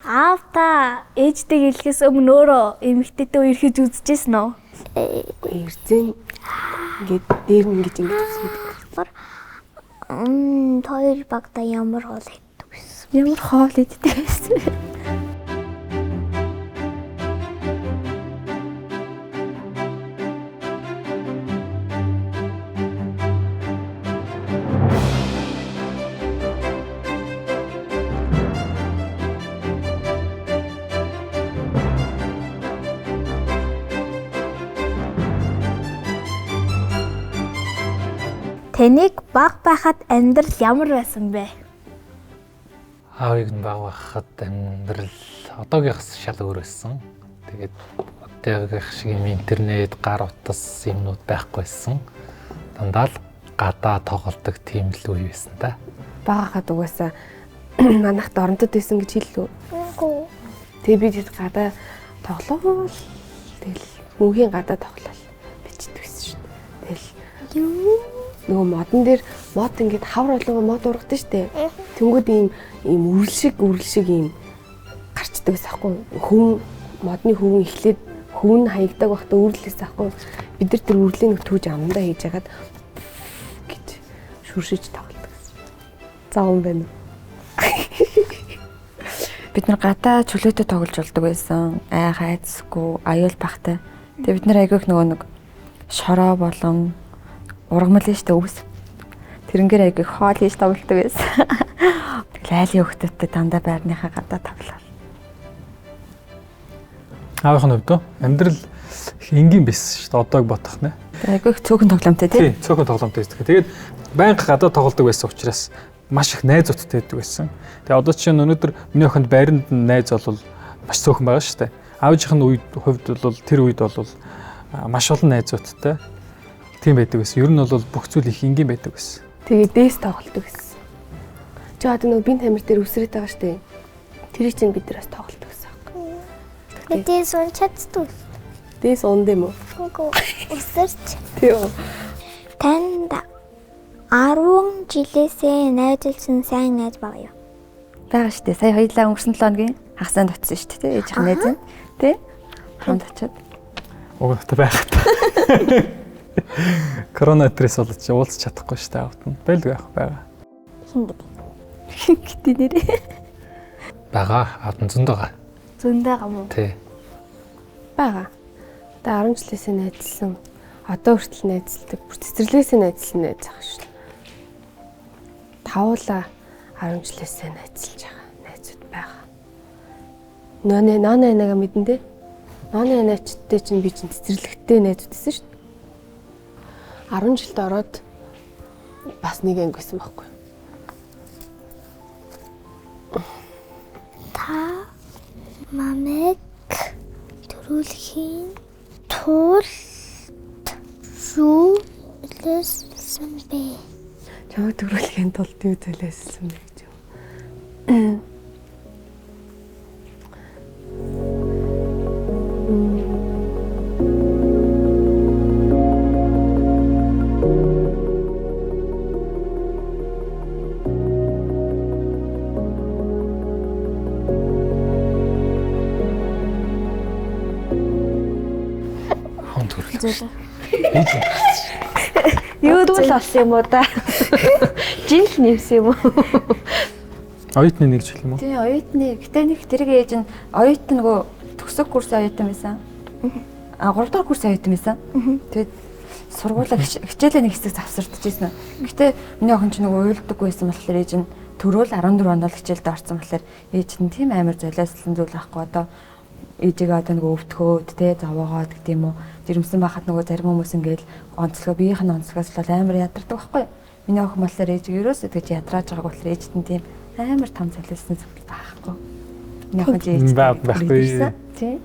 Аав та ээжтэйг хэлэхээс өмнө өөрөө эмэгтэйтэй үерхэж үзчихсэн үү? Эрзэн ингээд дээр нь ингэж үзсэн. Хоёр багта ямар хоол иддэг вэ? Ямар хоол иддэг вэ? Таныг баг байхад амьдрал ямар байсан бэ? Аавыг нь баг байхад амьдрал одоогийнхс шал өөр байсан. Тэгээд одоогийнх шиг юм интернет, гар утас юмнууд байхгүйсэн. Дандаа л гадаа тоглодог тийм л үе байсан та. Багахад угаасаа манайхд оронтод байсан гэж хэллээ. Үгүй. Тэгээ бид гадаа тоглоол. Тэгэл мөнхийн гадаа тоглоол бичдэг байсан шүү дээ. Тэгэл нөгөө модон дээр мод ингээд хавар болгоо мод ургадаг штэ. Тэнгүүд ийм үрэлшиг ийм гарчдаг байсан хгүй. Модны хөвөн эхлээд хөвөн хаягдаг байхдаа үрлээс ахгүй. Бид нар тэр үрлийг нэг түүж амандаа хийж хагаад гэж шүршиж тоглодог гэсэн. Зааван байна. Бид нар гадаа чөлөөтэй тоглож болдог байсан. Хайцгүй, аюул бахтай. Тэгээ бид нар айгүйх нөгөө нэг шороо болон ургамал нь штэ өвс. Тэрнгээр айгүйх хоол хийж тоглодог байсан. Лайлын хөлтөдтэй дандаа байрныхаа гадаа тоглоо. Аавынхын хувьд амьдрал их энгийн байсан шүү дээ. Одоог бодох нэ. Айгүйх цөөхөн тоглоомтой тий. Цөөхөн тоглоомтой байсан. Тэгээд байнга гадаа тоглодог байсан учраас маш их найзуудтай байдаг байсан. Тэгээ одоо чинь өнөөдөр миний охинд байранд найз бол маш цөөхөн байгаа шүү дээ. Аавынхын хувьд бол тэр үед бол маш олон найзуудтай тийм байдаг байсан. Ер нь бол бүх зүйл их энгийн байдаг байсан. Тэгээ дээс тоглолдог байсан. Чи одоо нөгөө бинт хамир дээр үсрээд байгаа шүү дээ. Тэр чинь бид нараас тоглолдог байсан. Мэдээс унчааддаг. Дээс унд юм уу? Үгүй. Үсэрч. Тийм. Танд 10 жилээсээ найзуулсан сайн найз байгаа юу? Бага штэ. Сая хоёулаа өнгөрсөн 7 хоногийн хагасанд очсон штэ тий. Ээжийнх найз нь тий. Хамт очиод. Уг та байхад. Корона стресс болоод чи уулзах чадахгүй штэ аавт нь. Байлгүй яах байгаа. Гэтэ нэрээ. Бага аавт нь зөнд байгаа. Зөндөө гам уу? Тий. Бага. Та 10 жилээсээ найзлсан. Одоо хүртэл найзлдаг. Бүр цэцэрлэгээс найзлсан найз байгаа шүү дээ. Тавуулаа 10 жилээсээ найзлж байгаа найзууд байгаа. Нонэ нага мэдэн дээ. Нонэ найзтай чинь би чинь цэцэрлэгтэй найзууд байсан шүү дээ. 10 жилд ороод бас нэг анги байсан байхгүй. Та мамыг төрүүлэхийн тулд юу хэлсэн бэ? Чамайг төрүүлэхийн тулд юу зэлээссэн бэ гэж юм. Юу дүүл болсон юм уу да? Жил нэмсэн юм уу? Оюутны нэг жил юм уу? Тий, оюутны. Гэтэ нэг тэрэг ээж нь оюутан нөгөө төгсөг курс оюутан байсан. 3 дахь курс оюутан байсан. Тэгээд сургуулаа хичээлээ нэг хэсэг завсардчихсэн. Гэтэ миний охин ч нөгөө уйлдаггүй байсан болохоор ээж нь төрөөл 14 онд л хичээлдээ орсон болохоор ээж нь тийм амар золиослон зүйл байхгүй одоо ээжигээ одоо нөгөө өвтгөөд те зовоогоод гэдэг юм уу жирэмсэн байхад нөгөө зарим хүмүүс ингээл онцлогоо биеийнх нь онцлогоос л амар ядардаг байхгүй. Миний охин болохоор ээжиг ерөөсөө тэгж ядрааж байгааг болохоор ээжт нь тийм амар том золиослон зүйл байхгүй. Миний охин ч ээж байхгүй. Тий.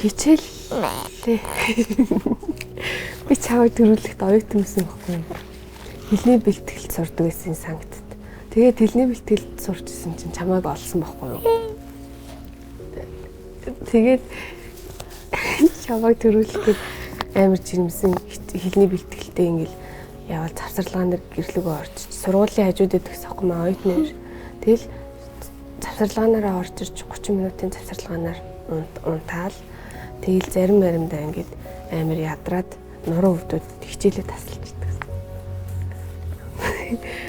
Хичээлээ. Би чамайг төрүүлэхэд оюутан байсан байхгүй. Хэлний бэлтгэлд сурдаг байсан сангтд. Тэгээд хэлний бэлтгэлд сурчсан чинь чамайг олсон байхгүй юу? Тэгээд чамайг төрүүлэхэд амар жирэмсэн хэлний бэлтгэлтэй ингээл явал завсарлагаан дээр гэрлэгөө орчиж сургуулийн хажуудад гэсэн юм оюутны. Тэгэл завсарлагаараа орж ирж 30 минутын завсарлагаар унтаал. Тэгэл зарим маримдаа ингээд амар ядраад нуруу өвдөд хичээлээ тасалчихдаг.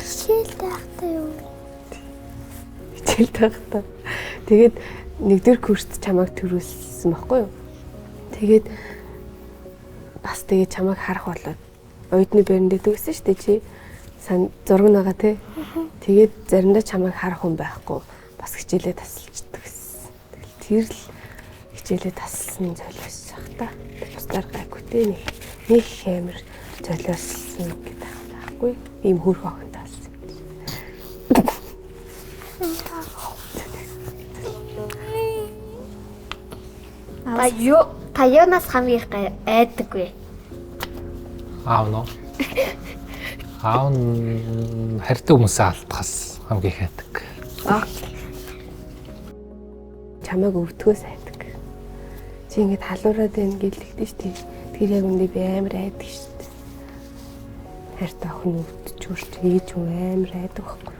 Хичээл байхдаа юу? Хичээл байхдаа. Тэгээд нэгдүгээр курст чамайг төрүүлсэн байхгүй юу? Тэгээд бас тэгээд чамайг харах болоод оюутны байранд дэвсэн шүү дээ чи. Зураг нагаа тий. Тэгээд заримдаа чамайг харах хүн байхгүй бас хичээлээ тасалчдаг гэсэн. Тэр л хичээлээ тасалсны золиос шах та. Бусдаар гайгүй тий нэг амар золиослсон гэдэг юм байхгүй. Ийм хөрх охин таалсан. Та юунаас хамгийн их айдаггүй? Аав нь. Аав нь харьдаг хүмүүсээ алдахаас хамгийн их айдаг. Чамайг өвдгөөс айдаг. Чи ингэж халуураад байна гэлэгдэж штий. Тэр яг үндэ би амар айдаг штий. Хайртай охин өвдөж үрч ээж юм амар айдаг байхгүй.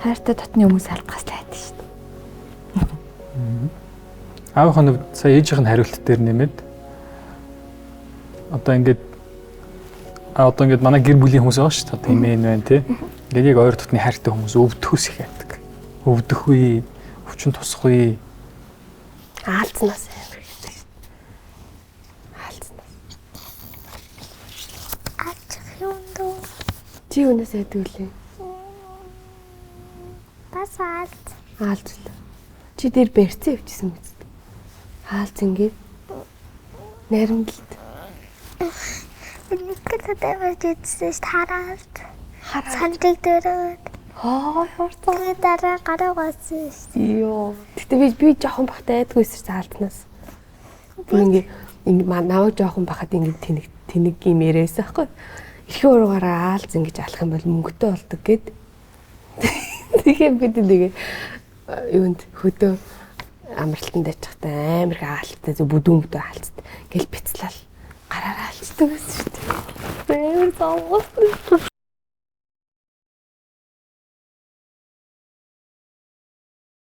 Хайртай дотны хүмүүс алдахаас л айдаг шүү дээ. Аавынхаа хувьд сая ээжийнх нь хариулт дээр нэмээд одоо ингээд манай гэр бүлийн хүмүүс байгаа шүү дээ. Тийм ээ байна тий. Ингээд яг ойр дотны хайртай хүмүүс өвдөхөөс их айдаг. Өвдөх үе, өвчин тусах үе. Аалзнаас амар гэдэг шүү дээ. Аалзнаас. Аачих юм дөө. Чи юунаас айдаг үлээ? Бас аалт. Аалз л. Чи дээр барьцсан явчихсан биз дээ. Аалз ингээд наримдалд. Никэт тавьж идсэн ш хараад. Сандрыг дөрөөд. Хорцоо. Тэгээд дараа гараагаасан ш. Йоо. Гэтэ би жоохон бахтай айдгүйсэн аалзнаас. Би ингээд наваг жоохон бахад ингээд тэнэг юм яриасан байхгүй. Эрхийн уруугаараа аалз ингэж алах юм бол мөнгөтэй болдог гэд. Тэгээ бид нэгэ юунд хөдөө амралтанд очихтай амар их аалттай зөв бүдүүн аалцтай гэл бицлал гараараа алцдаг гэсэн шүү дээ. Амар зовгоос.